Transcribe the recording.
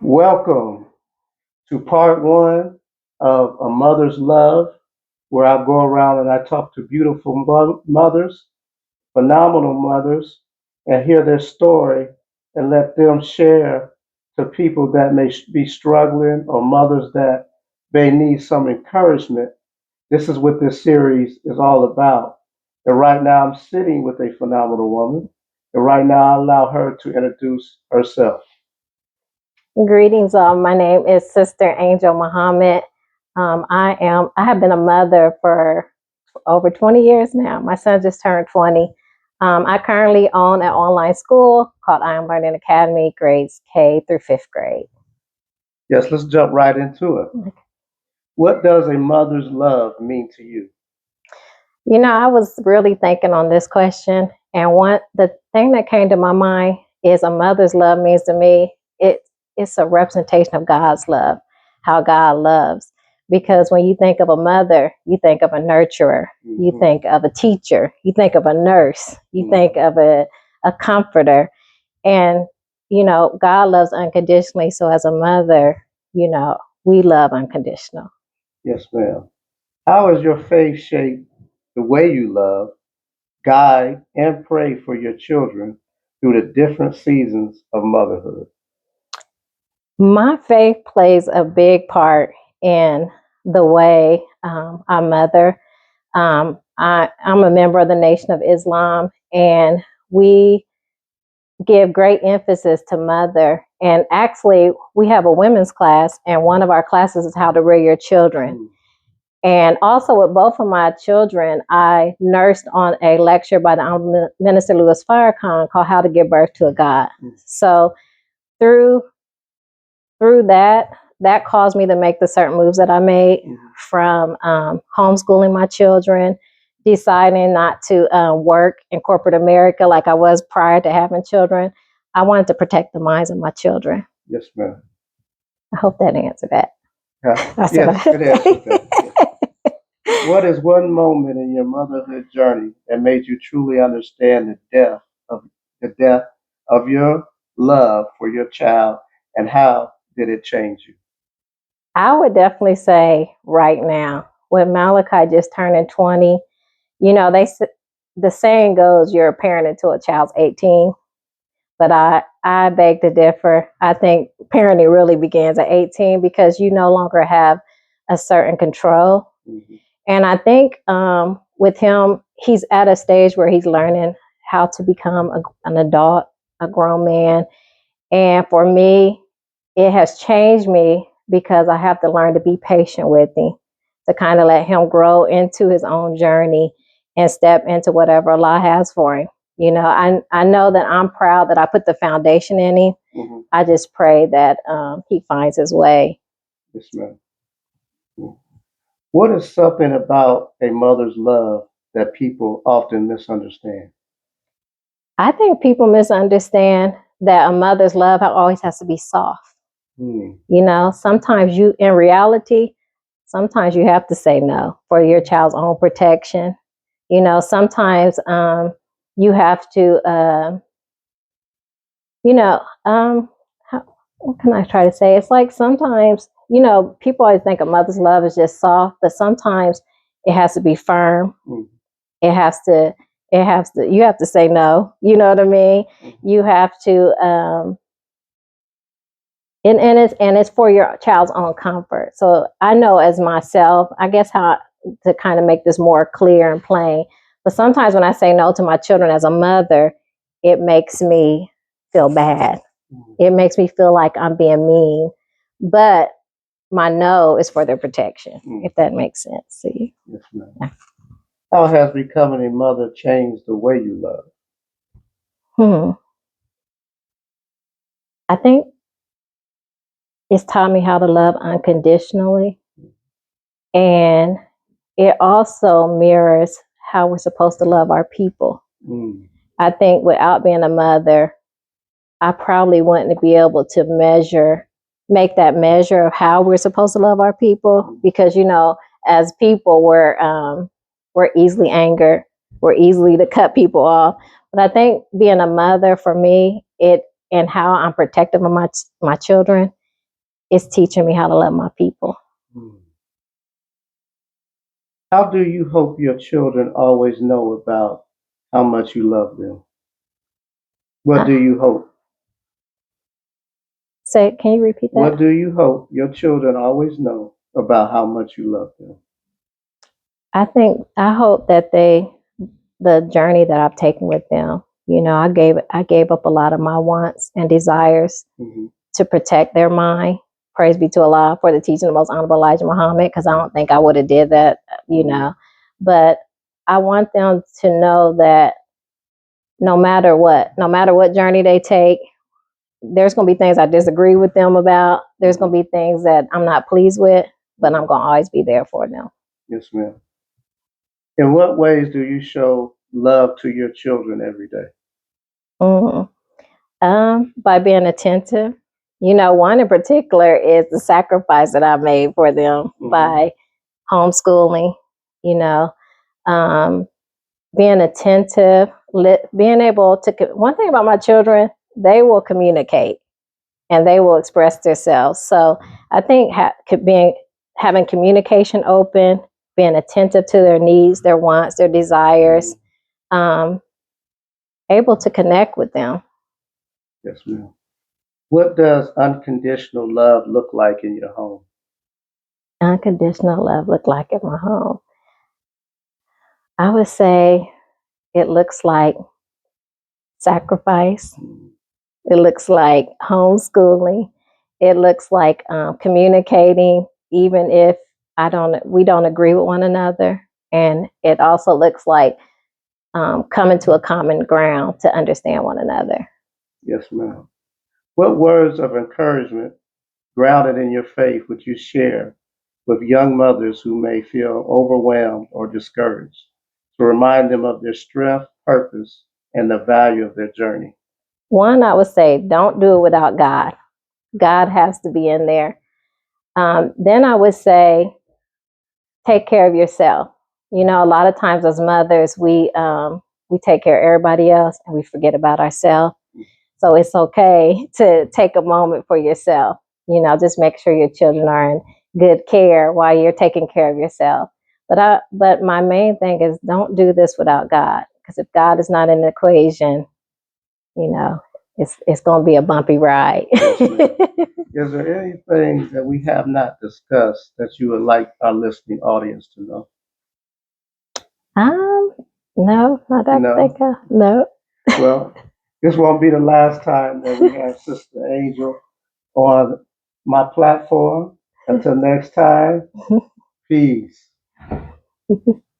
Welcome to part one of A Mother's Love, where I go around and I talk to beautiful mothers, phenomenal mothers, and hear their story and let them share to people that may be struggling or mothers that may need some encouragement. This is what this series is all about. And right now, I'm sitting with a phenomenal woman. And right now, I allow her to introduce herself. Greetings. My name is Sister Angel Muhammad. I have been a mother for over 20 years now. My son just turned 20. I currently own an online school called I Am Learning Academy, grades K through fifth grade. Yes, let's jump right into it. What does a mother's love mean to you? I was really thinking on this question, and the thing that came to my mind is a mother's love means to me it's a representation of God's love, how God loves. Because when you think of a mother, you think of a nurturer, you think of a teacher, you think of a nurse, you think of a comforter, and God loves unconditionally. So as a mother, we love unconditional. Yes, ma'am. How has your faith shaped the way you love, guide, and pray for your children through the different seasons of motherhood? My faith plays a big part in the way I mother. I'm a member of the Nation of Islam, and we give great emphasis to mother. And actually, we have a women's class, and one of our classes is how to rear your children. And also, with both of my children, I nursed on a lecture by the Honorable Minister Louis Farrakhan called How to Give Birth to a God. So, through that caused me to make the certain moves that I made, from homeschooling my children, deciding not to work in corporate America like I was prior to having children. I wanted to protect the minds of my children. Yes, ma'am. I hope that answered that. Yes, it answers that. What is one moment in your motherhood journey that made you truly understand the depth of your love for your child, and how did it change you? I would definitely say right now, with Malachi just turning 20, the saying goes, you're a parent until a child's 18. But I beg to differ. I think parenting really begins at 18 because you no longer have a certain control. Mhm. And I think with him, he's at a stage where he's learning how to become an adult, a grown man. And for me, it has changed me because I have to learn to be patient with him, to kind of let him grow into his own journey and step into whatever Allah has for him. I know that I'm proud that I put the foundation in him. Mhm. I just pray that he finds his way. Yes, ma'am. What is something about a mother's love that people often misunderstand? I think people misunderstand that a mother's love always has to be soft. Hmm. Sometimes in reality, sometimes you have to say no for your child's own protection. Sometimes you have to, what can I try to say? It's like sometimes, people always think a mother's love is just soft, but sometimes it has to be firm. Mm. You have to say no. You know what I mean? You have to, and it's for your child's own comfort. So I know as myself, I guess how to kind of make this more clear and plain. But sometimes when I say no to my children as a mother, it makes me feel bad. It makes me feel like I'm being mean. But my no is for their protection, if that makes sense to you. Yes, ma'am. Yeah. How has becoming a mother changed the way you love? I think it's taught me how to love unconditionally. And it also mirrors how we're supposed to love our people. I think without being a mother, I probably wouldn't be able to make that measure of how we're supposed to love our people, because as people we're easily angered, we're easily to cut people off. But I think being a mother for me, and how I'm protective of my children, it's teaching me how to love my people. Hmm. How do you hope your children always know about how much you love them? What Uh, do you hope? so can you repeat that? What do you hope your children always know about how much you love them? I hope that the journey that I've taken with them, I gave up a lot of my wants and desires Hmm. to protect their mind. Praise be to Allah for the teaching of the most honorable Elijah Muhammad, because I don't think I would have did that, But I want them to know that no matter what journey they take, there's going to be things I disagree with them about. There's going to be things that I'm not pleased with, but I'm going to always be there for them. Yes, ma'am. In what ways do you show love to your children every day? Mhm. By being attentive. One in particular is the sacrifice that I made for them by homeschooling, you know, um, being attentive, being able to. One thing about my children, they will communicate and they will express themselves. So I think having communication open, being attentive to their needs, their wants, their desires, um, able to connect with them. Yes, ma'am. What does unconditional love look like in your home? Unconditional love look like in my home? I would say it looks like sacrifice. It looks like homeschooling. It looks like communicating, even if we don't agree with one another. And it also looks like coming to a common ground to understand one another. Yes, ma'am. What words of encouragement grounded in your faith would you share with young mothers who may feel overwhelmed or discouraged to remind them of their strength, purpose, and the value of their journey? One, I would say, don't do it without God. God has to be in there. Then I would say, take care of yourself. A lot of times as mothers, we take care of everybody else and we forget about ourselves. So it's okay to take a moment for yourself. Just make sure your children are in good care while you're taking care of yourself. But my main thing is, don't do this without God, because if God is not in the equation, you know, it's going to be a bumpy ride. Yes, is there anything that we have not discussed that you would like our listening audience to know? um, no, not that I No? think of. No. Well, this won't be the last time that we have Sister Angel on my platform. Until next time, peace.